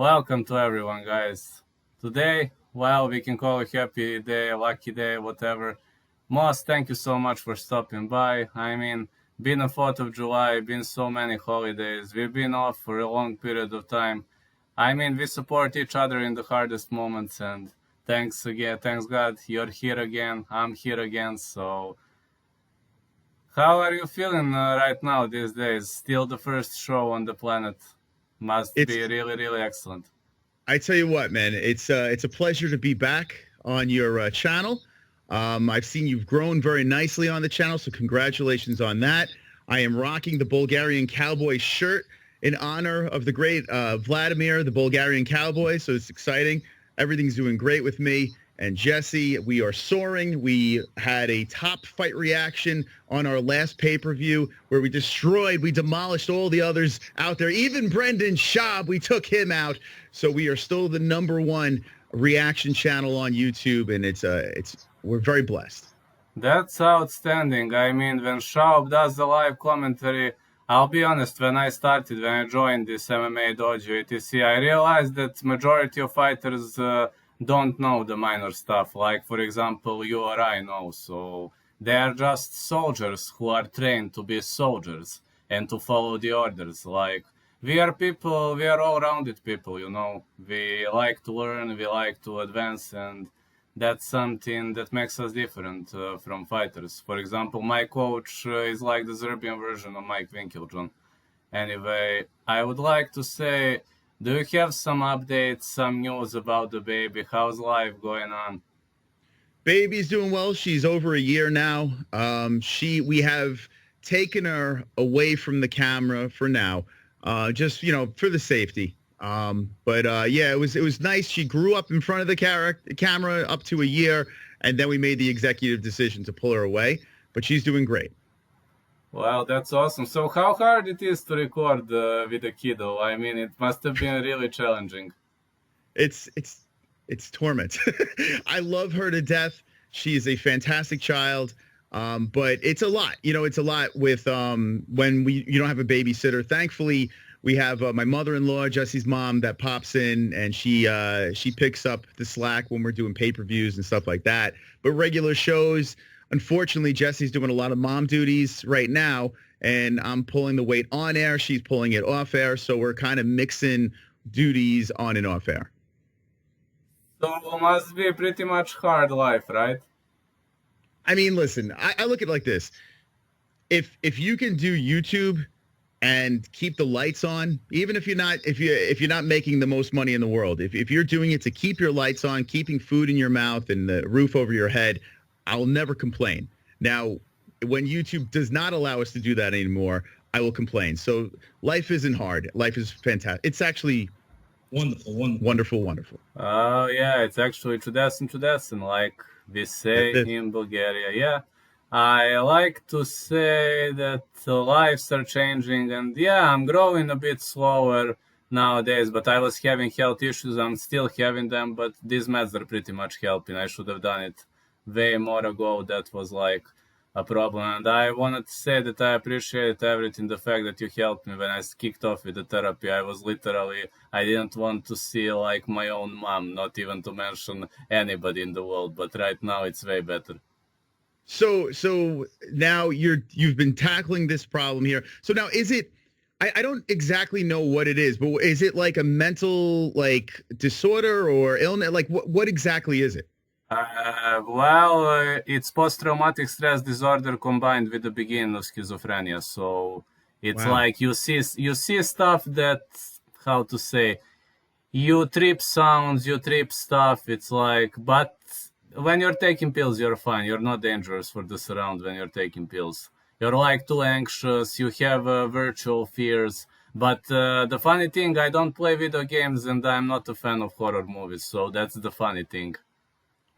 Welcome to everyone, guys. Today, well, we can call it a happy day, a lucky day, whatever. Moss, thank you so much for stopping by. I mean, been a 4th of July, been so many holidays. We've been off for a long period of time. I mean, we support each other in the hardest moments, and thanks again, thanks God, you're here again, I'm here again. So, how are you feeling right now these days? Still the first show on the planet. Must It's be really, really excellent. I tell you what, man, it's a pleasure to be back on your channel. I've seen you've grown very nicely on the channel, so congratulations on that. I am rocking the Bulgarian Cowboy shirt in honor of the great Vladimir, the Bulgarian Cowboy, so it's exciting. Everything's doing great with me and Jesse. We are soaring. We had a top fight reaction on our last pay-per-view where we demolished all the others out there. Even Brendan Schaub, we took him out. So we are still the #1 reaction channel on YouTube, and we're very blessed. That's outstanding. I mean, when Schaub does the live commentary, I'll be honest, when I joined this MMA dojo, etc., I realized that majority of fighters don't know the minor stuff, like, for example, you or I know. So they are just soldiers who are trained to be soldiers and to follow the orders. Like, we are people, we are all-rounded people, you know. We like to learn, we like to advance, and that's something that makes us different from fighters. For example, my coach is like the Serbian version of Mike Winkeljohn. Anyway, I would like to say, do you have some updates, some news about the baby? How's life going on? Baby's doing well. She's over a year now. We have taken her away from the camera for now, just for the safety. Yeah, it was nice. She grew up in front of the camera up to a year, and then we made the executive decision to pull her away. But she's doing great. Well, that's awesome. So how hard it is to record with a kiddo? I mean, it must have been really challenging. It's torment. I love her to death. She is a fantastic child. But it's a lot. It's a lot with when you don't have a babysitter. Thankfully, we have my mother-in-law, Jesse's mom, that pops in, and she picks up the slack when we're doing pay-per-views and stuff like that. But regular shows, unfortunately, Jesse's doing a lot of mom duties right now, and I'm pulling the weight on air. She's pulling it off air, so we're kind of mixing duties on and off air. So it must be pretty much hard life, right? I mean, listen, I look at it like this. If you can do YouTube and keep the lights on, even if you're not making the most money in the world, if you're doing it to keep your lights on, keeping food in your mouth and the roof over your head, I'll never complain. Now, when YouTube does not allow us to do that anymore, I will complain. So life isn't hard. Life is fantastic. It's actually wonderful. Oh, yeah, it's actually чудесен, like we say in Bulgaria. Yeah, I like to say that lives are changing, and yeah, I'm growing a bit slower nowadays, but I was having health issues. I'm still having them, but these meds are pretty much helping. I should have done it way more ago. That was like a problem, and I wanted to say that I appreciate everything, the fact that you helped me when I kicked off with the therapy. I didn't want to see like my own mom, not even to mention anybody in the world, but right now it's way better. So now you've been tackling this problem here. So now I don't exactly know what it is, but is it like a mental like disorder or illness? Like what exactly is it? It's post-traumatic stress disorder combined with the beginning of schizophrenia. So it's like you see stuff that, how to say, you trip sounds, you trip stuff. It's like, but when you're taking pills, you're fine. You're not dangerous for the surround when you're taking pills. You're like too anxious. You have virtual fears. But the funny thing, I don't play video games, and I'm not a fan of horror movies. So that's the funny thing.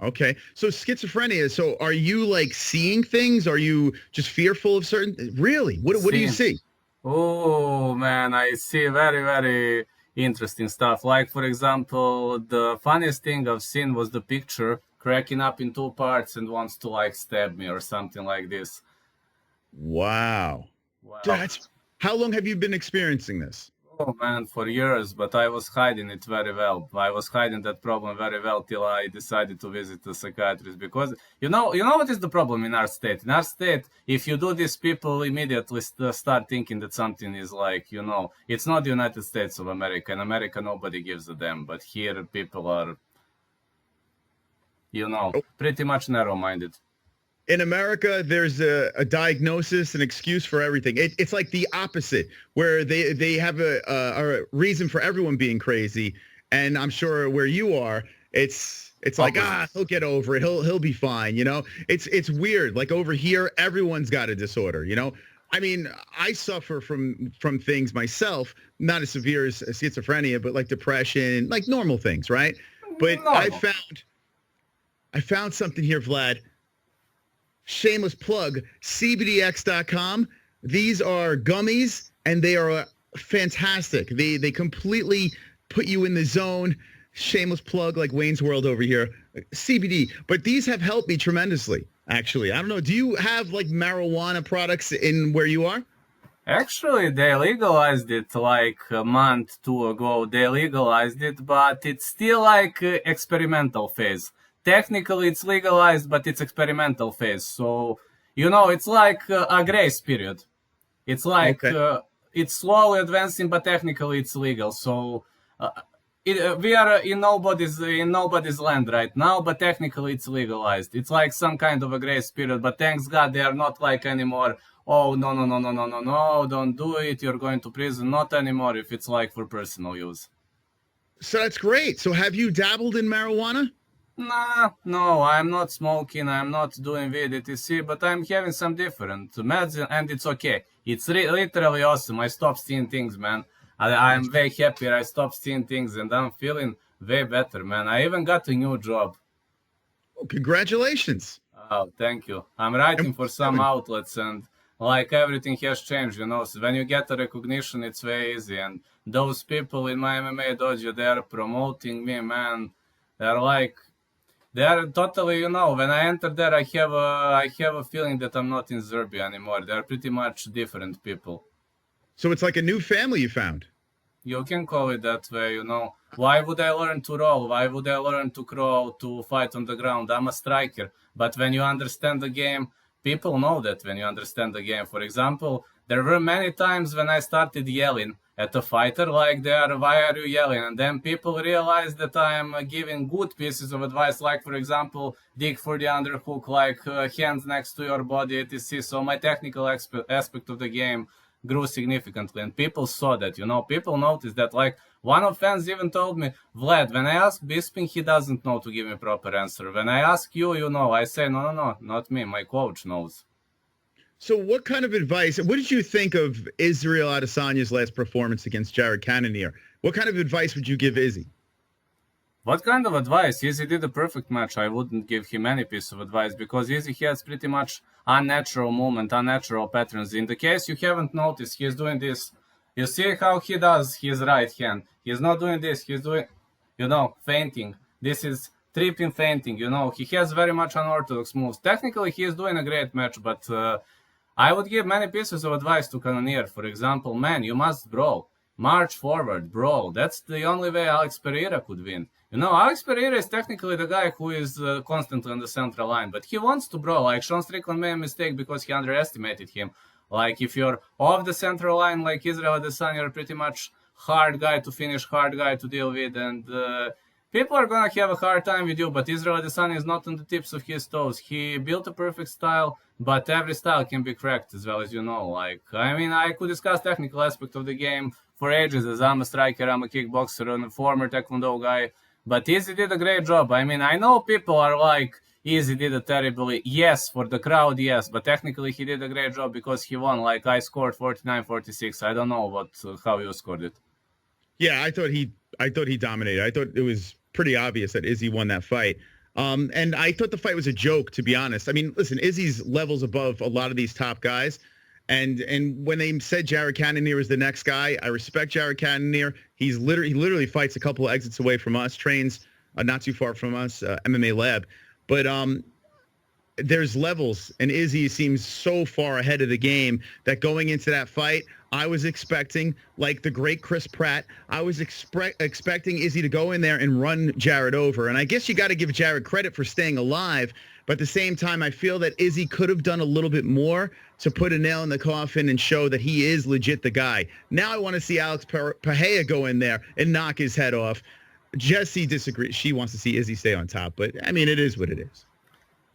Okay. So schizophrenia. So are you like seeing things? Are you just fearful of certain? Really? What do you see? Oh, man, I see very, very interesting stuff. Like, for example, the funniest thing I've seen was the picture cracking up in two parts and wants to like stab me or something like this. Wow. How long have you been experiencing this? Oh man, for years, but I was hiding it very well. I was hiding that problem very well till I decided to visit a psychiatrist because you know what is the problem in our state? In our state, if you do this, people immediately start thinking that something is like, it's not the United States of America. In America, nobody gives a damn, but here people are, pretty much narrow-minded. In America, there's a diagnosis, an excuse for everything. It's like the opposite, where they have a reason for everyone being crazy. And I'm sure where you are, it's like, he'll get over it. He'll be fine. It's weird. Like over here, everyone's got a disorder. I mean, I suffer from things myself, not as severe as schizophrenia, but like depression, like normal things, right? But Normal. I found something here, Vlad. Shameless plug, cbdx.com. These are gummies, and they are fantastic. They completely put you in the zone. Shameless plug like Wayne's World over here. CBD. But these have helped me tremendously, actually. I don't know. Do you have like marijuana products in where you are? Actually, they legalized it like a month, two ago. They legalized it, but it's still like experimental phase. Technically, it's legalized, but it's experimental phase. So, it's like a grace period. It's like Okay. it's slowly advancing, but technically it's legal. So, we are in nobody's land right now, but technically it's legalized. It's like some kind of a grace period, but thanks God they are not like anymore. Oh no no no no no no no! Don't do it. You're going to prison. Not anymore. If it's like for personal use. So that's great. So have you dabbled in marijuana? Nah, no, I'm not smoking, I'm not doing weed, etc., but I'm having some different meds, and it's okay. It's literally awesome. I stopped seeing things, man. I'm way happier. I stopped seeing things, and I'm feeling way better, man. I even got a new job. Oh, congratulations. Oh, thank you. I'm writing And for some outlets, and like everything has changed. So when you get a recognition, it's way easy. And those people in my MMA dojo, they are promoting me, man. They're like, they are totally. When I enter there, I have a feeling that I'm not in Serbia anymore. They're pretty much different people. So it's like a new family you found. You can call it that way. Why would I learn to roll? Why would I learn to crawl, to fight on the ground? I'm a striker. But when you understand the game, people know that when you understand the game. For example, there were many times when I started yelling at a fighter like why are you yelling? And then people realize that I'm giving good pieces of advice, like for example, dig for the underhook, like hands next to your body, etc. So my technical aspect of the game grew significantly, and people saw that. People noticed that. Like one of fans even told me, Vlad, when I ask Bisping, he doesn't know to give me proper answer. When I ask you, I say, no, no, no, not me. My coach knows. So what kind of advice, what did you think of Israel Adesanya's last performance against Jared Cannonier? What kind of advice would you give Izzy? What kind of advice? Izzy did a perfect match. I wouldn't give him any piece of advice because Izzy has pretty much unnatural movement, unnatural patterns. In the case you haven't noticed, he's doing this. You see how he does his right hand. He's not doing this. He's doing, feinting. This is tripping feinting. He has very much unorthodox moves. Technically, he is doing a great match, but I would give many pieces of advice to Cannonier. For example, man, you must brawl. March forward, brawl. That's the only way Alex Pereira could win. Alex Pereira is technically the guy who is constantly on the central line, but he wants to brawl. Like Sean Strickland made a mistake because he underestimated him. Like if you're off the central line, like Israel Adesanya, you're pretty much hard guy to finish, hard guy to deal with, and people are gonna have a hard time with you. But Israel Adesanya is not on the tips of his toes. He built a perfect style, but every style can be cracked as well as you know. Like I could discuss technical aspect of the game for ages, as I'm a striker, I'm a kickboxer, and a former Taekwondo guy. But Izzy did a great job. I know people are like, Izzy did it terribly. Yes, for the crowd, yes. But technically, he did a great job because he won. Like, I scored 49-46. I don't know how you scored it. Yeah, I thought he dominated. I thought it was pretty obvious that Izzy won that fight. And I thought the fight was a joke, to be honest. Listen, Izzy's levels above a lot of these top guys. And when they said Jared Cannonier is the next guy, I respect Jared Cannonier. He literally fights a couple of exits away from us, trains not too far from us, MMA Lab. But there's levels, and Izzy seems so far ahead of the game that going into that fight, I was expecting, like the great Chris Pratt, I was expecting Izzy to go in there and run Jared over. And I guess you got to give Jared credit for staying alive. But at the same time, I feel that Izzy could have done a little bit more to put a nail in the coffin and show that he is legit the guy. Now I want to see Alex Pahea go in there and knock his head off. Jessie disagrees. She wants to see Izzy stay on top. But, I mean, it is what it is.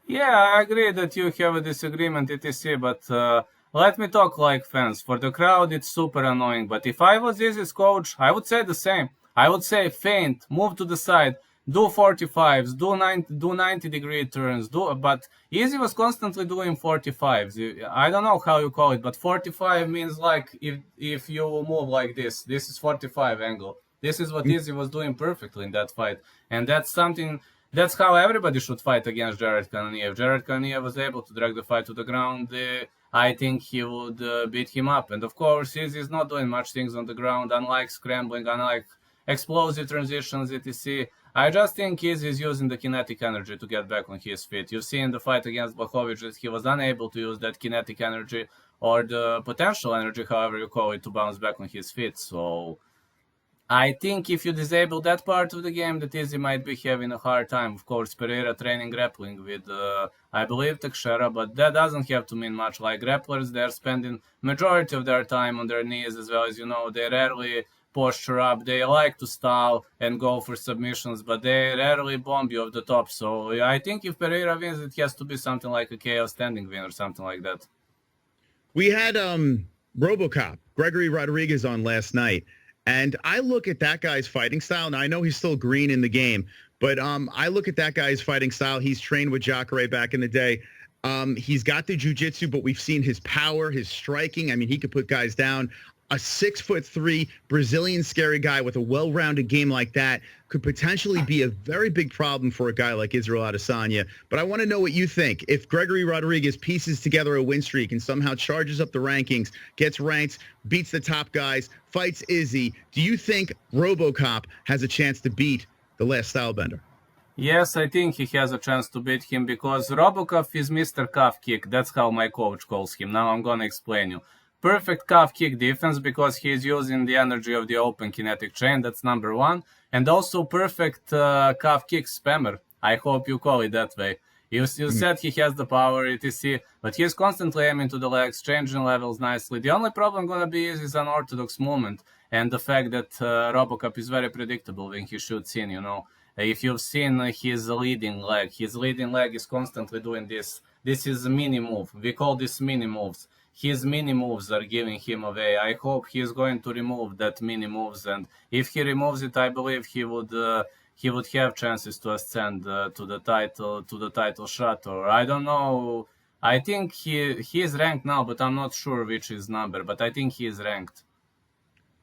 Yeah, I agree that you have a disagreement, etc. But let me talk like fans. For the crowd, it's super annoying. But if I was Izzy's coach, I would say the same. I would say feint, move to the side, do 45s, do 90-degree turns. But Izzy was constantly doing 45s. I don't know how you call it, but 45 means like if you move like this. This is 45 angle. This is what Izzy was doing perfectly in that fight, and that's something. That's how everybody should fight against Jared Cannonier. If Jared Cannonier was able to drag the fight to the ground, I think he would beat him up. And of course, Izzy is not doing much things on the ground, unlike scrambling, unlike explosive transitions, etc. I just think Izzy is using the kinetic energy to get back on his feet. You've seen the fight against Blachowicz that he was unable to use that kinetic energy or the potential energy, however you call it, to bounce back on his feet. So I think if you disable that part of the game, that Izzy might be having a hard time. Of course, Pereira training grappling with, I believe, Teixeira, but that doesn't have to mean much. Like grapplers, they're spending majority of their time on their knees, as well as, they rarely posture up. They like to stall and go for submissions, but they rarely bomb you off the top. So I think if Pereira wins, it has to be something like a KO standing win or something like that. We had RoboCop, Gregory Rodriguez, on last night. And I look at that guy's fighting style. Now, I know he's still green in the game, but I look at that guy's fighting style. He's trained with Jacare back in the day. He's got the jiu-jitsu, but we've seen his power, his striking. I mean, he could put guys down. A 6'3" Brazilian scary guy with a well-rounded game like that could potentially be a very big problem for a guy like Israel Adesanya. But I want to know what you think. If Gregory Rodriguez pieces together a win streak and somehow charges up the rankings, gets ranked, beats the top guys, fights Izzy, do you think RoboCop has a chance to beat the last Stylebender? Yes, I think he has a chance to beat him because RoboCop is Mr. Calf Kick. That's how my coach calls him. Now I'm going to explain you. Perfect calf kick defense because he is using the energy of the open kinetic chain. That's number one. And also perfect calf kick spammer. I hope you call it that way. You said he has the power, etc. But he's constantly aiming to the legs, changing levels nicely. The only problem going to be is his unorthodox movement and the fact that RoboCop is very predictable when he shoots in, If you've seen his leading leg is constantly doing this. This is a mini move. We call this mini moves. His mini moves are giving him away. I hope he is going to remove that mini moves, and if he removes it, I believe he would have chances to ascend to the title shot. Or I don't know. I think he is ranked now, but I'm not sure which is number. But I think he is ranked.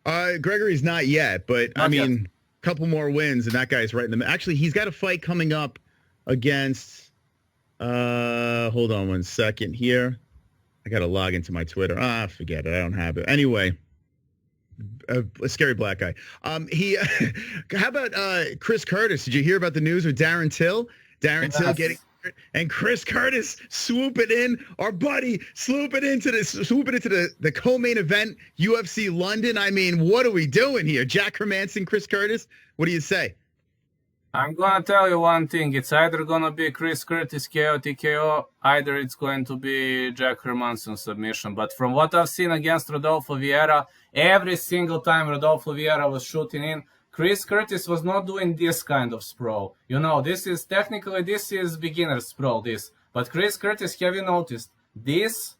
Gregory's not yet, but Not yet. a couple more wins, and that guy's right in the. Actually, he's got a fight coming up against. Hold on one second here. I got to log into my Twitter. Forget it. I don't have it. Anyway, a scary black guy. How about Chris Curtis? Did you hear about the news with Darren Till? Till getting hurt, and Chris Curtis swooping in. Our buddy swooping into the co-main event, UFC London. I mean, what are we doing here? Jack Hermanson, Chris Curtis. What do you say? I'm gonna tell you one thing. It's either gonna be Chris Curtis KO TKO, either it's going to be Jack Hermanson submission. But from what I've seen against Rodolfo Vieira, every single time Rodolfo Vieira was shooting in, Chris Curtis was not doing this kind of sprawl. This is beginner's sprawl, But Chris Curtis, have you noticed? This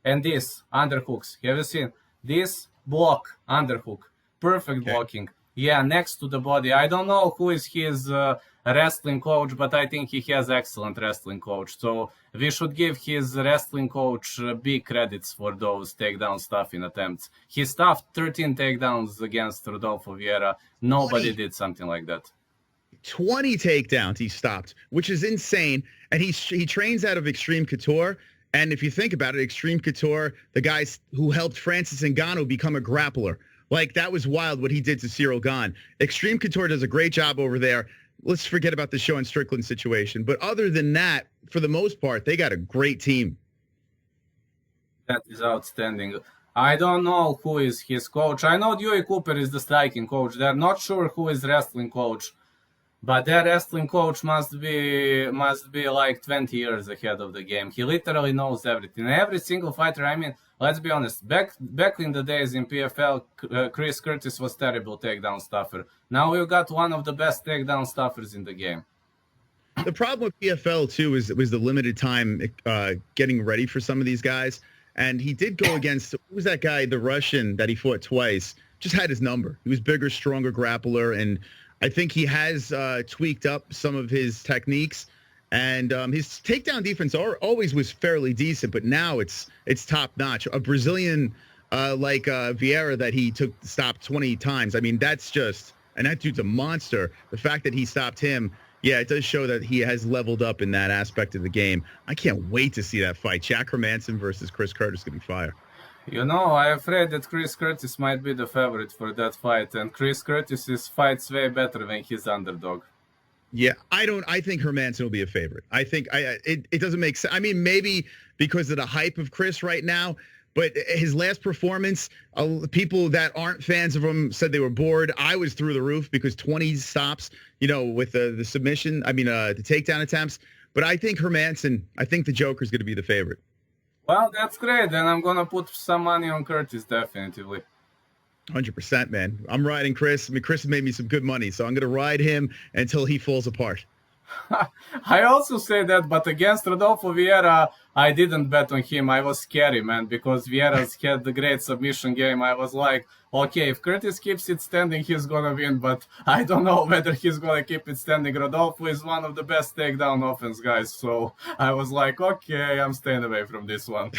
and this underhooks. Have you seen? This block, underhook. Perfect blocking. Yeah, next to the body. I don't know who is his wrestling coach, but I think he has excellent wrestling coach. So we should give his wrestling coach big credits for those takedown stuffing attempts. He stuffed 13 takedowns against Rodolfo Vieira. Nobody did something like that. 20 takedowns he stopped, which is insane. And he trains out of Extreme Couture. And if you think about it, Extreme Couture, the guys who helped Francis Ngannou become a grappler. Like, that was wild what he did to Cyril Gane. Extreme Couture does a great job over there. Let's forget about the Sean Strickland situation. But other than that, for the most part, they got a great team. That is outstanding. I don't know who is his coach. I know Dewey Cooper is the striking coach. They're not sure who is wrestling coach, but their wrestling coach must be like 20 years ahead of the game. He literally knows everything. Every single fighter. I mean, let's be honest. Back in the days in PFL, Chris Curtis was terrible takedown stuffer. Now we've got one of the best takedown stuffers in the game. The problem with PFL too was the limited time getting ready for some of these guys. And he did go against, who was that guy, the Russian that he fought twice, just had his number. He was bigger, stronger grappler. And I think he has tweaked up some of his techniques. And his takedown defense always was fairly decent, but now it's top notch. A Brazilian like Vieira that he stopped 20 times. I mean, that's just, and that dude's a monster. The fact that he stopped him, yeah, it does show that he has leveled up in that aspect of the game. I can't wait to see that fight. Jack Hermansson versus Chris Curtis could be fire. You know, I'm afraid that Chris Curtis might be the favorite for that fight, and Chris Curtis fights way better when he's underdog. Yeah, I think Hermansson will be a favorite. I think it doesn't make sense. I mean, maybe because of the hype of Chris right now, but his last performance, people that aren't fans of him said they were bored. I was through the roof because 20 stops, with the submission. I mean, the takedown attempts. But I think Hermansson, I think the Joker's going to be the favorite. Well, that's great. Then I'm going to put some money on Curtis, definitively. 100%, man. I'm riding Chris. I mean, Chris has made me some good money, so I'm going to ride him until he falls apart. I also say that, but against Rodolfo Vieira, I didn't bet on him. I was scary, man, because Vieira's had the great submission game. I was like, okay, if Curtis keeps it standing, he's gonna win, but I don't know whether he's gonna keep it standing. Rodolfo is one of the best takedown offense guys, so I was like, okay, I'm staying away from this one.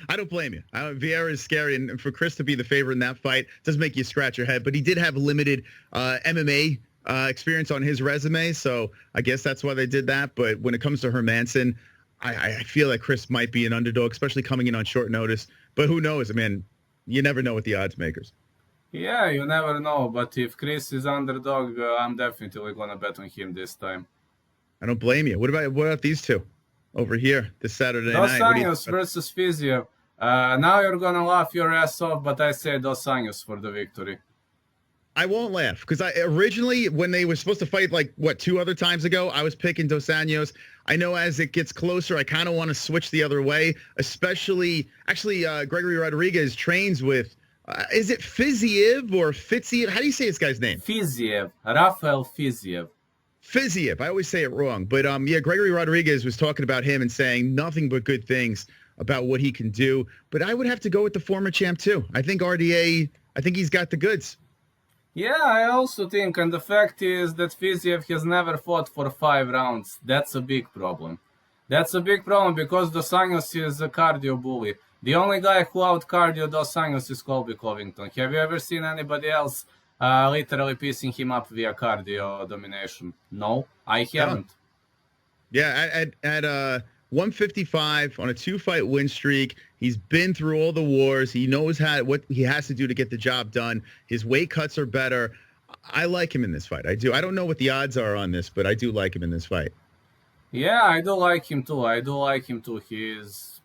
I don't blame you. Vieira is scary, and for Chris to be the favorite in that fight does make you scratch your head, but he did have limited MMA experience on his resume, so I guess that's why they did that. But when it comes to Hermansson, I feel like Chris might be an underdog, especially coming in on short notice. But who knows? I mean, you never know with the odds makers. Yeah, you never know. But if Chris is underdog, I'm definitely gonna bet on him this time. I don't blame you. What about these two over here this Saturday Dos night? Anjos versus Fiziev. Now you're gonna laugh your ass off, but I say Dos Anjos for the victory. I won't laugh because I originally, when they were supposed to fight like two other times ago, I was picking Dos Anjos. I know as it gets closer, I kind of want to switch the other way, especially Gregory Rodriguez trains with, is it Fiziev or Fiziev? How do you say this guy's name? Fiziev, Rafael Fiziev. Fiziev. I always say it wrong. But yeah, Gregory Rodriguez was talking about him and saying nothing but good things about what he can do. But I would have to go with the former champ too. I think RDA, I think he's got the goods. Yeah, I also think, and the fact is that Fiziev has never fought for 5 rounds. That's a big problem. That's a big problem because Dos Anjos is a cardio bully. The only guy who out-cardio Dos Anjos is Colby Covington. Have you ever seen anybody else literally piecing him up via cardio domination? No, I haven't. Yeah, at 155 on a 2-fight win streak. He's been through all the wars. He knows what he has to do to get the job done. His weight cuts are better. I like him in this fight. I do. I don't know what the odds are on this, but I do like him in this fight. Yeah, I do like him too. He is...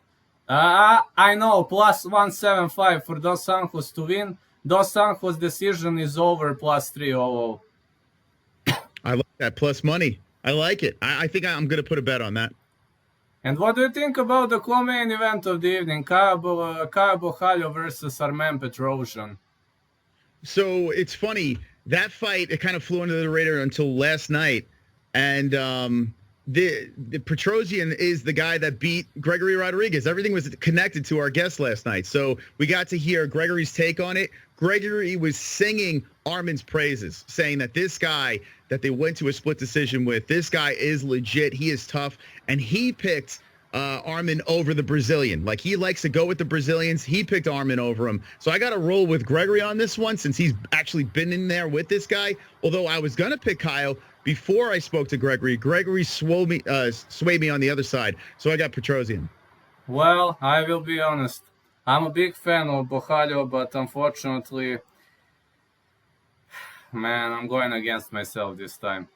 I know, plus 175 for Dos Anjos to win. Dos Anjos decision is over, plus 300. I like that plus money. I like it. I think I'm going to put a bet on that. And what do you think about the co-main event of the evening, Cowboy versus Armen Petrosian? So it's funny, that fight, it kind of flew under the radar until last night. And the Petrosian is the guy that beat Gregory Rodriguez. Everything was connected to our guest last night. So we got to hear Gregory's take on it. Gregory was singing Armen's praises, saying that this guy that they went to a split decision with, this guy is legit. He is tough. And he picked Armen over the Brazilian. Like, he likes to go with the Brazilians. He picked Armen over him. So I got to roll with Gregory on this one since he's actually been in there with this guy. Although I was going to pick Kyle before I spoke to Gregory. Gregory swayed me on the other side. So I got Petrosian. Well, I will be honest. I'm a big fan of Bojalho, but unfortunately, man, I'm going against myself this time.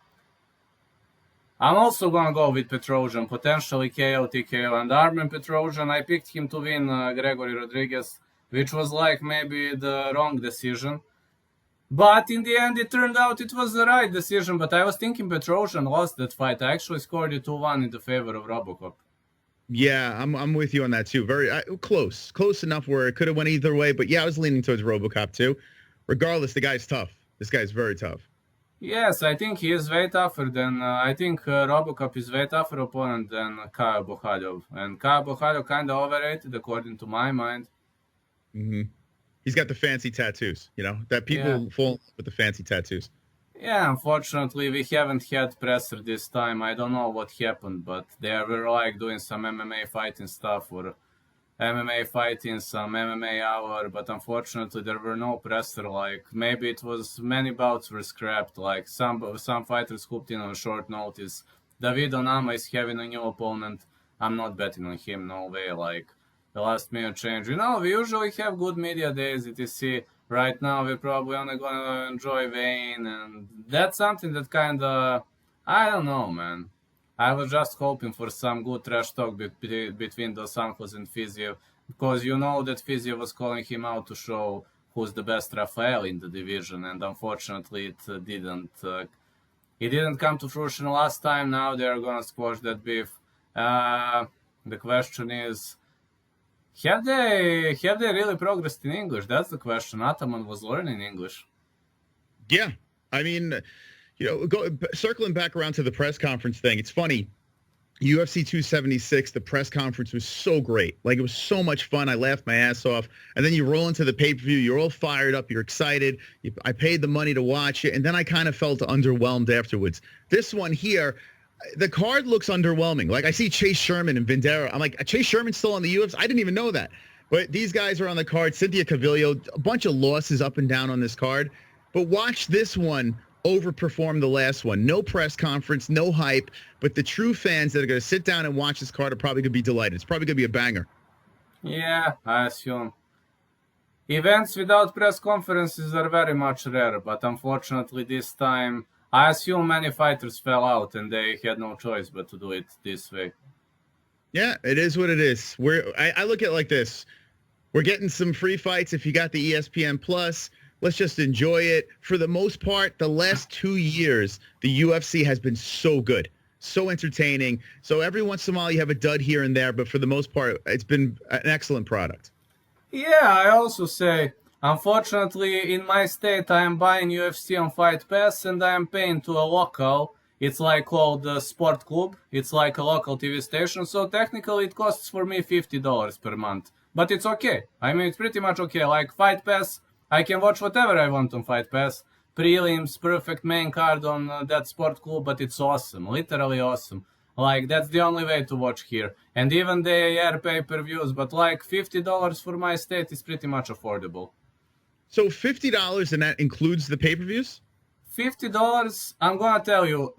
I'm also going to go with Petrosian, potentially KO, TKO, and Armen Petrosian. I picked him to win Gregory Rodriguez. which was like maybe the wrong decision. But in the end, it turned out it was the right decision. But I was thinking Petrosian lost that fight. I actually scored it 2-1 in the favor of Robocop. Yeah, I'm with you on that too. Very close enough where it could have went either way. But yeah, I was leaning towards RoboCop too. Regardless, the guy's tough. This guy's very tough. Yes, I think he is way tougher than. I think Robocop is way tougher opponent than Kyle Bohadov. And Kyle Bohadov kind of overrated, according to my mind. Hmm. He's got the fancy tattoos, that people fall with the fancy tattoos. Yeah, unfortunately, we haven't had presser this time. I don't know what happened, but they were like doing some MMA fighting stuff or MMA fighting, some MMA hour, but unfortunately there were no presser. Like maybe it was many bouts were scrapped. Like some fighters hooped in on short notice. David Onama is having a new opponent. I'm not betting on him. No way. Like the last minute change. We usually have good media days. etc. Right now we're probably only gonna enjoy Wayne, and that's something that kind of I don't know, man. I was just hoping for some good trash talk between Dos Anjos and Fiziev, because you know that Fiziev was calling him out to show who's the best Rafael in the division, and unfortunately it didn't. It didn't come to fruition last time. Now they're gonna squash that beef. The question is, have they really progressed in English? That's the question. Ataman was learning English. Yeah, I mean, circling back around to the press conference thing, it's funny. UFC 276, the press conference was so great. Like, it was so much fun. I laughed my ass off. And then you roll into the pay-per-view. You're all fired up. You're excited. I paid the money to watch it. And then I kind of felt underwhelmed afterwards. This one here, the card looks underwhelming. Like, I see Chase Sherman and Vindera. I'm like, Chase Sherman's still on the UFC? I didn't even know that. But these guys are on the card. Cynthia Cavillo, a bunch of losses up and down on this card. But watch this one overperform the last one. No press conference, no hype, but the true fans that are going to sit down and watch this card are probably going to be delighted. It's probably going to be a banger. Yeah, I assume. Events without press conferences are very much rare, but unfortunately this time, I assume many fighters fell out and they had no choice but to do it this way. Yeah, it is what it is. I look at it like this. We're getting some free fights if you got the ESPN Plus. Let's just enjoy it. For the most part, the last 2 years, the UFC has been so good, so entertaining. So every once in a while, you have a dud here and there, but for the most part, it's been an excellent product. Yeah, I also say, unfortunately, in my state, I am buying UFC on Fight Pass and I am paying to a local. It's like called the Sport Club. It's like a local TV station. So technically, it costs for me $50 per month. But it's okay. I mean, it's pretty much okay. Like Fight Pass, I can watch whatever I want on Fight Pass. Prelims, perfect main card on that Sport Club, but it's awesome. Literally awesome. Like, that's the only way to watch here. And even they air pay-per-views, but like $50 for my state is pretty much affordable. So $50 and that includes the pay-per-views? $50, I'm gonna tell you,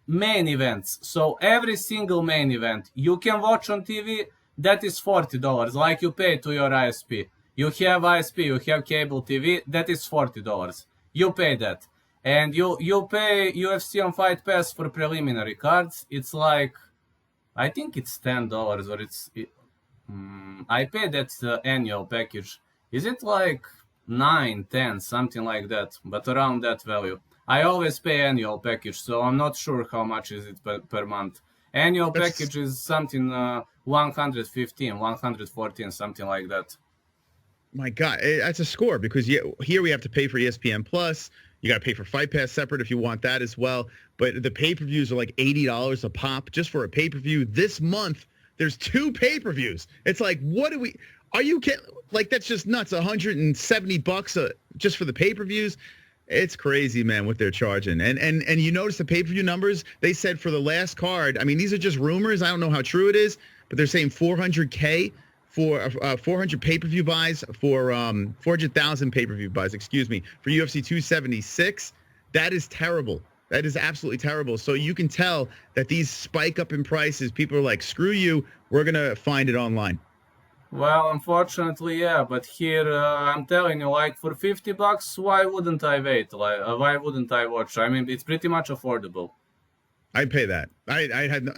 main events. So every single main event you can watch on TV, that is $40, like you pay to your ISP. You have ISP, you have cable TV, that is $40. You pay that. And you pay UFC on Fight Pass for preliminary cards. It's like, I think it's $10 or I pay that annual package. Is it like 9, 10, something like that, but around that value. I always pay annual package, so I'm not sure how much is it per month. Annual package is something 115, 114, something like that. My God, that's a score because here we have to pay for ESPN Plus. You got to pay for Fight Pass separate if you want that as well. But the pay-per-views are like $80 a pop just for a pay-per-view. This month, there's 2 pay-per-views. It's like, are you kidding? Like, that's just nuts. $170 just for the pay-per-views. It's crazy, man, what they're charging. And you notice the pay-per-view numbers, they said for the last card, I mean, these are just rumors. I don't know how true it is, but they're saying $400K for 400 pay-per-view buys for 400,000 pay-per-view buys, excuse me, for UFC 276. That is terrible. That is absolutely terrible. So you can tell that these spike up in prices. People are like, screw you. We're going to find it online. Well, unfortunately, yeah, but here I'm telling you, like for $50, why wouldn't I wait? Like, why wouldn't I watch? I mean, it's pretty much affordable. I'd pay that.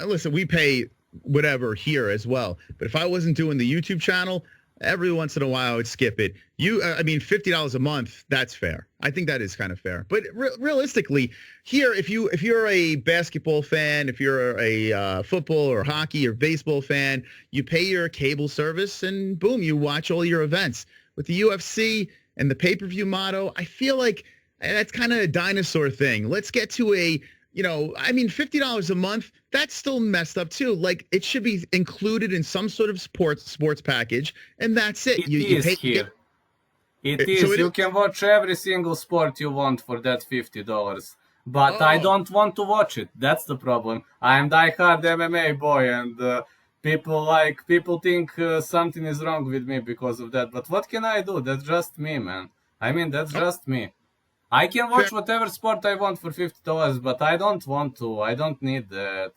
Listen, we pay whatever here as well. But if I wasn't doing the YouTube channel, Every once in a while, I would skip it. I mean, $50 a month, that's fair. I think that is kind of fair. But realistically, here, if you're a basketball fan, if you're a football or hockey or baseball fan, you pay your cable service and boom, you watch all your events. With the UFC and the pay-per-view motto, I feel like that's kind of a dinosaur thing. Let's get to I mean, $50 a month, that's still messed up too. Like, it should be included in some sort of sports package, and that's it. You pay here. It is. So you can watch every single sport you want for that $50. But I don't want to watch it. That's the problem. I am diehard MMA boy, and people think something is wrong with me because of that. But what can I do? That's just me, man. I mean, that's just me. I can watch whatever sport I want for $50, but I don't want to. I don't need that.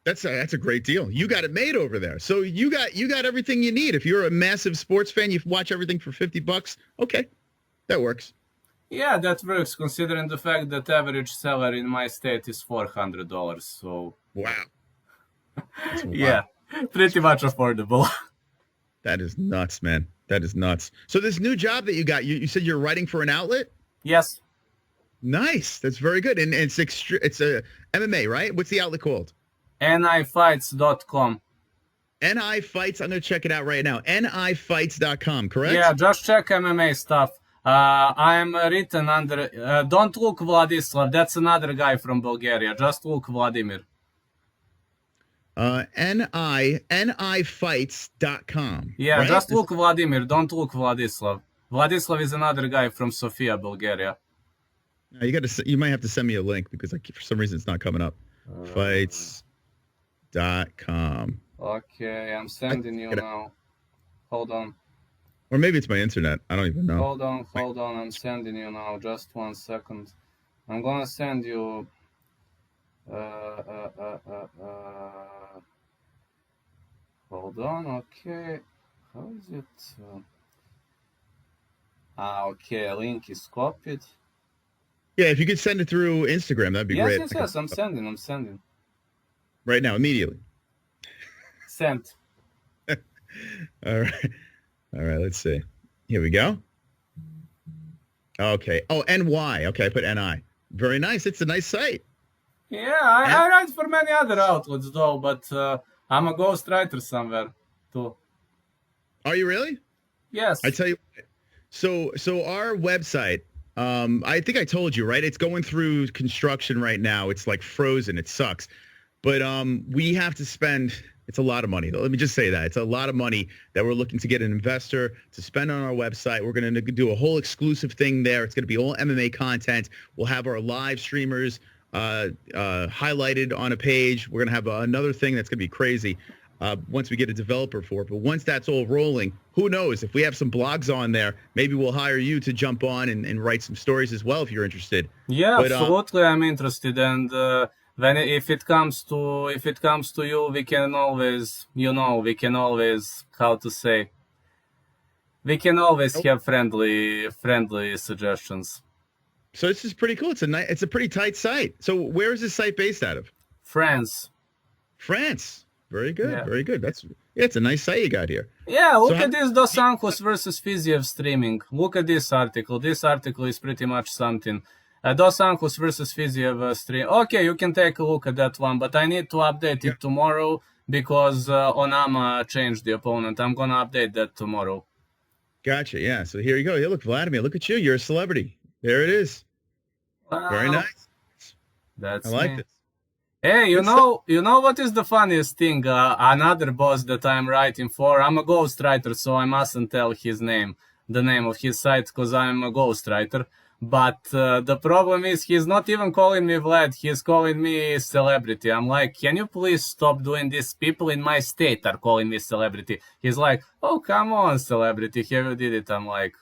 That's a great deal. You got it made over there. So you got everything you need. If you're a massive sports fan, you watch everything for $50. Okay, that works. Yeah, that works considering the fact that average salary in my state is $400. So wow. Yeah, pretty much affordable. That is nuts, man. That is nuts. So this new job that you got, you said you're writing for an outlet? Yes. Nice. That's very good. And it's a MMA, right? What's the outlet called? nifights.com. NIFights. I'm going to check it out right now. nifights.com, correct? Yeah, just check MMA stuff. I'm written under... don't look Vladislav. That's another guy from Bulgaria. Just look Vladimir. nifights.com. Yeah, right? just look Vladimir. Don't look Vladislav. Vladislav is another guy from Sofia, Bulgaria. You might have to send me a link because for some reason it's not coming up. Fights.com. Okay, I'm sending you now. Hold on. Or maybe it's my internet. I don't even know. Hold on. I'm sending you now. Just 1 second. I'm gonna send you... Hold on, okay. How is it? Okay, link is copied. Yeah, if you could send it through Instagram, that'd be great. Yes, I'm sending. Right now, immediately. Sent. All right, let's see. Here we go. Okay. Oh, NY. Okay, I put NI. Very nice. It's a nice site. Yeah, I write for many other outlets though, but I'm a ghostwriter somewhere too. Are you really? Yes. I tell you what. So our website, I think I told you, right? It's going through construction right now. It's like frozen. It sucks. But we have to spend, it's a lot of money. Let me just say that. It's a lot of money that we're looking to get an investor to spend on our website. We're going to do a whole exclusive thing there. It's going to be all MMA content. We'll have our live streamers highlighted on a page. We're going to have another thing that's going to be crazy once we get a developer for it. But once that's all rolling, who knows? If we have some blogs on there, maybe we'll hire you to jump on and write some stories as well if you're interested. Yeah, but, absolutely, I'm interested. And if it comes to you, we can always, how to say, we can always have friendly suggestions. So this is pretty cool. It's a pretty tight site. So where is this site based out of? France. Very good. Yeah. Very good. It's a nice site you got here. Yeah, look at this Dos Anjos versus Fiziev streaming. Look at this article. This article is pretty much something. Dos Anjos versus Fiziev stream. Okay, you can take a look at that one, but I need to update it tomorrow because Onama changed the opponent. I'm going to update that tomorrow. Gotcha. Yeah. So here you go. Yeah, look, Vladimir, look at you. You're a celebrity. There it is. Wow. Very nice. I like this. Hey, you know what is the funniest thing? Another boss that I'm writing for, I'm a ghostwriter, so I mustn't tell his name, the name of his site, because I'm a ghostwriter. But the problem is he's not even calling me Vlad, he's calling me celebrity. I'm like, can you please stop doing this? People in my state are calling me celebrity. He's like, oh, come on, celebrity, here you did it. I'm like,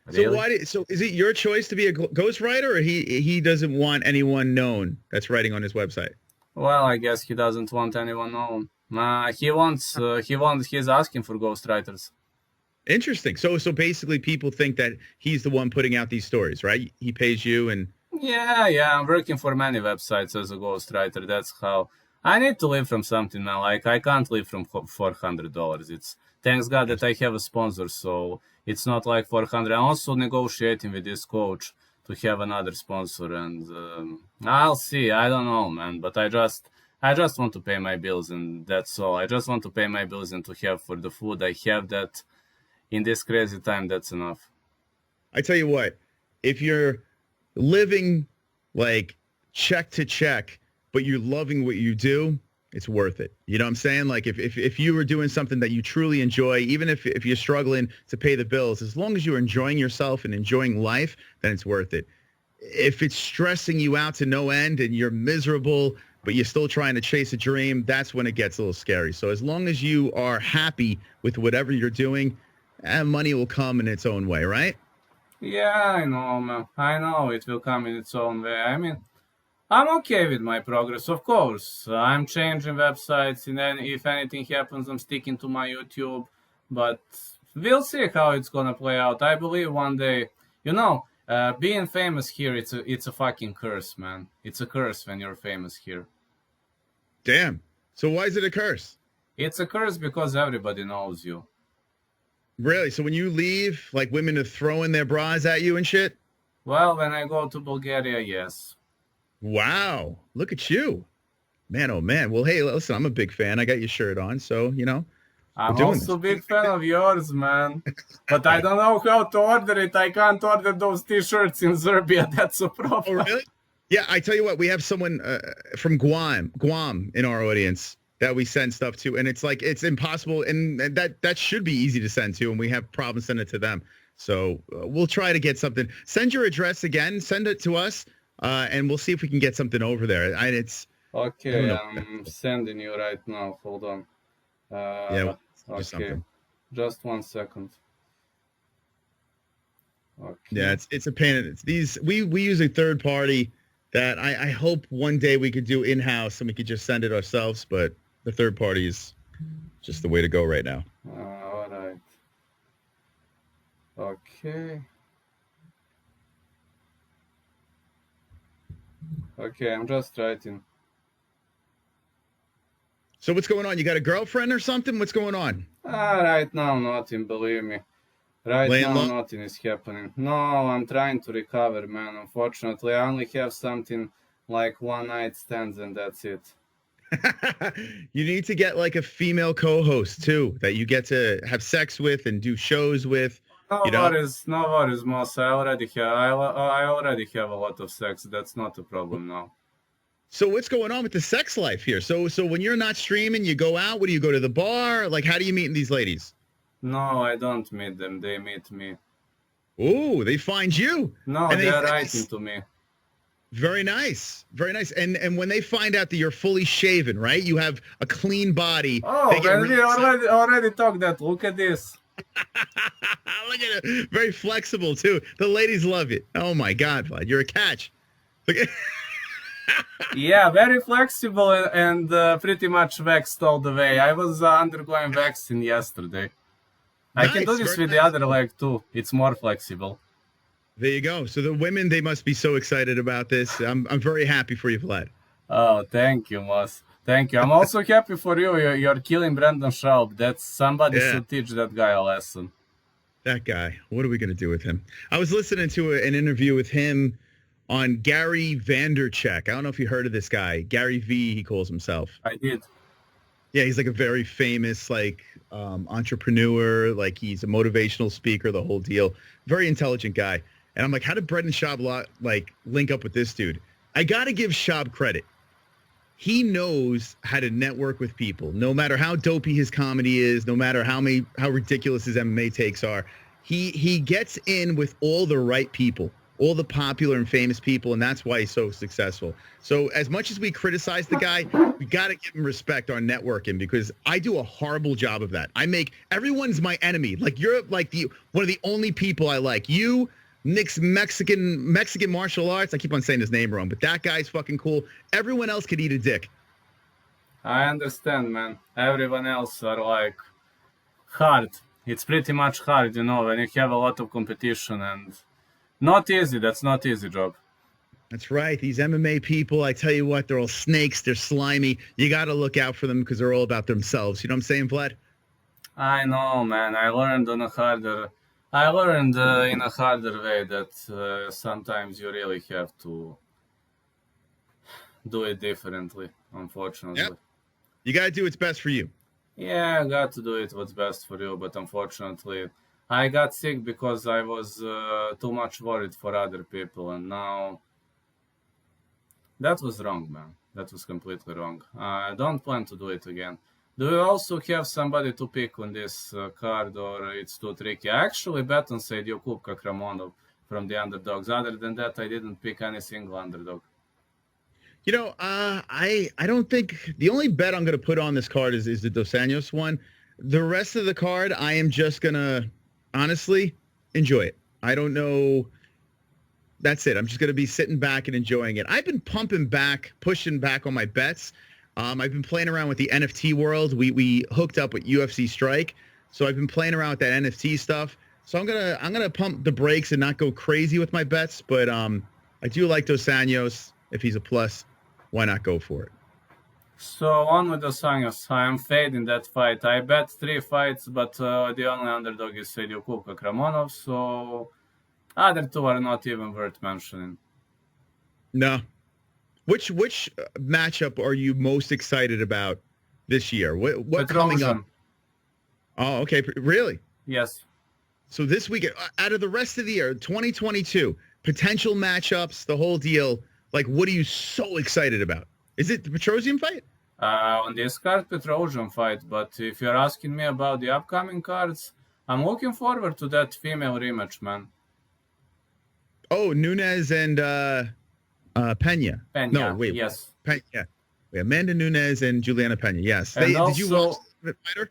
really? So is it your choice to be a ghostwriter, or he doesn't want anyone known that's writing on his website? Well, I guess he doesn't want anyone known. He's asking for ghostwriters. Interesting. So basically people think that he's the one putting out these stories, right? He pays you and... Yeah, I'm working for many websites as a ghostwriter. That's how I need to live from something, man. Like, I can't live from $400. It's thanks God that I have a sponsor, so it's not like 400. I'm also negotiating with this coach to have another sponsor, and I'll see. I don't know, man, but I just want to pay my bills, and that's all. I just want to pay my bills and to have for the food I have that in this crazy time. That's enough. I tell you what, if you're living like check to check, but you're loving what you do, it's worth it. You know what I'm saying? Like if you were doing something that you truly enjoy, even if you're struggling to pay the bills, as long as you're enjoying yourself and enjoying life, then it's worth it. If it's stressing you out to no end and you're miserable, but you're still trying to chase a dream, that's when it gets a little scary. So as long as you are happy with whatever you're doing, money will come in its own way, right? Yeah, I know, man. I know it will come in its own way. I mean, I'm okay with my progress, of course. I'm changing websites, and then if anything happens, I'm sticking to my YouTube. But we'll see how it's gonna play out. I believe one day, being famous here, it's a fucking curse, man. It's a curse when you're famous here. Damn. So why is it a curse? It's a curse because everybody knows you. Really? So when you leave, like women are throwing their bras at you and shit? Well, when I go to Bulgaria, yes. Wow. Look at you. Man, oh man. Well, hey, listen, I'm a big fan. I got your shirt on, so, we're I'm doing also a this. big fan of yours, man. But I don't know how to order it. I can't order those t-shirts in Serbia. That's a Oh, problem. really? Yeah, I tell you what, we have someone from Guam in our audience that we send stuff to, and it's like it's impossible, and that should be easy to send to, and we have problems sending it to them. So we'll try to get something. Send your address again. Send it to us, and we'll see if we can get something over there. I Okay, don't know. I'm sending you right now. Hold on. Yeah, we'll do Okay, something. just 1 second. Okay. Yeah, it's a pain. It's these we use a third party that I hope one day we could do in-house and we could just send it ourselves, but the third party is just the way to go right now. All right. Okay. Okay, I'm just writing. So what's going on? You got a girlfriend or something? What's going on? Right now, nothing, believe me. Right Laying now, low? nothing is happening. No, I'm trying to recover, man. Unfortunately, I only have something like one night stands, and that's it. You need to get like a female co-host too that you get to have sex with and do shows with. No You know? worries, no worries, Moss. I already have a lot of sex. That's not a problem now. So what's going on with the sex life here? So when you're not streaming, you go out. What do you go to the bar? Like, how do you meet these ladies? No, I don't meet them. They meet me. Oh, they find you. No, And they're writing to me. Very nice, very nice. And when they find out that you're fully shaven, right? You have a clean body. Oh, they get when we really already talked that. Look at this. Look at it. Very flexible too. The ladies love it. Oh my God, Vlad, you're a catch. Look at Yeah, very flexible and pretty much waxed all the way. I was undergoing waxing yesterday. I can do Nice, this very with the nice. other leg too. It's more flexible. There you go. So the women, they must be so excited about this. I'm very happy for you, Vlad. Oh, thank you, Moss. Thank you. I'm also happy for you. You're killing Brandon Schaub. That's somebody Yeah. should teach that guy a lesson. That guy. What are we going to do with him? I was listening to an interview with him on Gary Vanderchek. I don't know if you heard of this guy. Gary V, he calls himself. I did. Yeah, he's like a very famous entrepreneur. Like he's a motivational speaker, the whole deal. Very intelligent guy. And I'm like, how did Brendan Schaub link up with this dude? I got to give Schaub credit. He knows how to network with people. No matter how dopey his comedy is, no matter how ridiculous his MMA takes are, he gets in with all the right people, all the popular and famous people, and that's why he's so successful. So as much as we criticize the guy, we got to give him respect on networking because I do a horrible job of that. Everyone's my enemy. Like you're like one of the only people I like. You, Nick's Mexican martial arts. I keep on saying his name wrong, but that guy's fucking cool. Everyone else could eat a dick. I understand, man. Everyone else are like hard. It's pretty much hard, when you have a lot of competition and not easy. That's not easy job. That's right. These MMA people, I tell you what, they're all snakes. They're slimy. You got to look out for them because they're all about themselves. You know what I'm saying, Vlad? I know, man. I learned in a harder way that sometimes you really have to do it differently, unfortunately. Yep. You got to do what's best for you. Yeah, I got to do it what's best for you, but unfortunately, I got sick because I was too much worried for other people, and now that was wrong, man. That was completely wrong. I don't plan to do it again. Do you also have somebody to pick on this card, or it's too tricky? I actually bet on Said Yakub Kakramonov from the underdogs. Other than that, I didn't pick any single underdog. You know, I don't think the only bet I'm going to put on this card is the Dos Anjos one. The rest of the card, I am just going to honestly enjoy it. I don't know. That's it. I'm just going to be sitting back and enjoying it. I've been pushing back on my bets. I've been playing around with the NFT world. We hooked up with UFC Strike, so I've been playing around with that NFT stuff. So I'm gonna pump the brakes and not go crazy with my bets. But I do like Dos Anjos. If he's a plus, why not go for it? So on with Dos Anjos. I am fading that fight. I bet 3 fights, but the only underdog is Said Yakub Kakramonov. So other two are not even worth mentioning. No. Which matchup are you most excited about this year? What coming up? Oh, okay. Really? Yes. So this weekend, out of the rest of the year, 2022, potential matchups, the whole deal, like what are you so excited about? Is it the Petrosian fight? On this card, Petrosian fight. But if you're asking me about the upcoming cards, I'm looking forward to that female rematch, man. Oh, Nunes and Pena. No, wait. Yes. Pena. Wait, Amanda Nunes and Juliana Pena. Yes. And did you watch the fighter?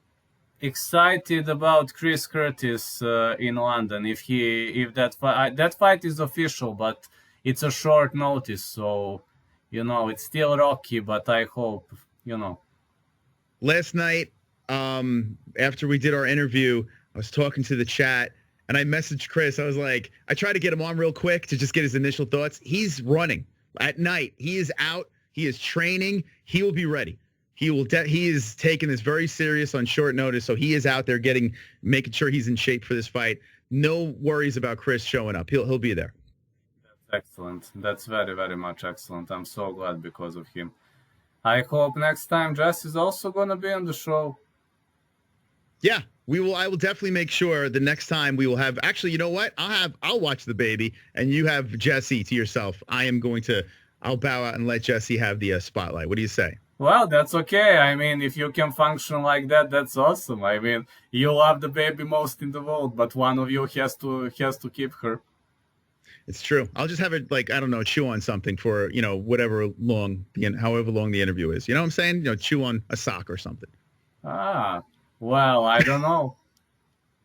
Excited about Chris Curtis in London. If that fight is official, but it's a short notice, so it's still rocky. But I hope Last night, after we did our interview, I was talking to the chat. And I messaged Chris. I was like, I tried to get him on real quick to just get his initial thoughts. He's running at night. He is out. He is training. He will be ready. He is taking this very serious on short notice. So he is out there making sure he's in shape for this fight. No worries about Chris showing up. He'll be there. That's excellent. That's very, very much excellent. I'm so glad because of him. I hope next time Jess is also going to be on the show. Yeah. I will definitely make sure the next time we will have, actually, you know what? I'll watch the baby and you have Jesse to yourself. I'll bow out and let Jesse have the spotlight. What do you say? Well, that's okay. I mean, if you can function like that, that's awesome. I mean, you love the baby most in the world, but one of you has to keep her. It's true. I'll just have it chew on something for, however long the interview is. You know what I'm saying? Chew on a sock or something. Well, I don't know.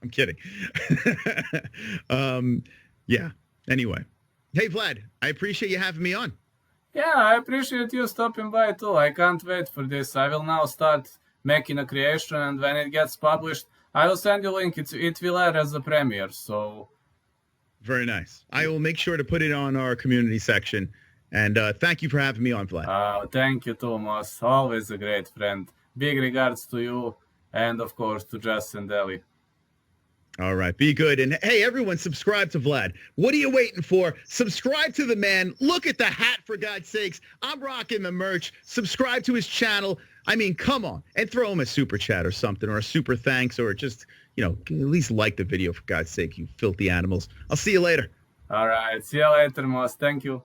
I'm kidding. Yeah. Anyway. Hey, Vlad, I appreciate you having me on. Yeah, I appreciate you stopping by too. I can't wait for this. I will now start making a creation, and when it gets published, I will send you a link. It will air as a premiere, so... Very nice. I will make sure to put it on our community section. And thank you for having me on, Vlad. Thank you, Thomas. Always a great friend. Big regards to you. And, of course, to Jess and Ellie. All right. Be good. And, hey, everyone, subscribe to Vlad. What are you waiting for? Subscribe to the man. Look at the hat, for God's sakes. I'm rocking the merch. Subscribe to his channel. I mean, come on. And throw him a super chat or something, or a super thanks, or just, at least like the video, for God's sake, you filthy animals. I'll see you later. All right. See you later, Moss. Thank you.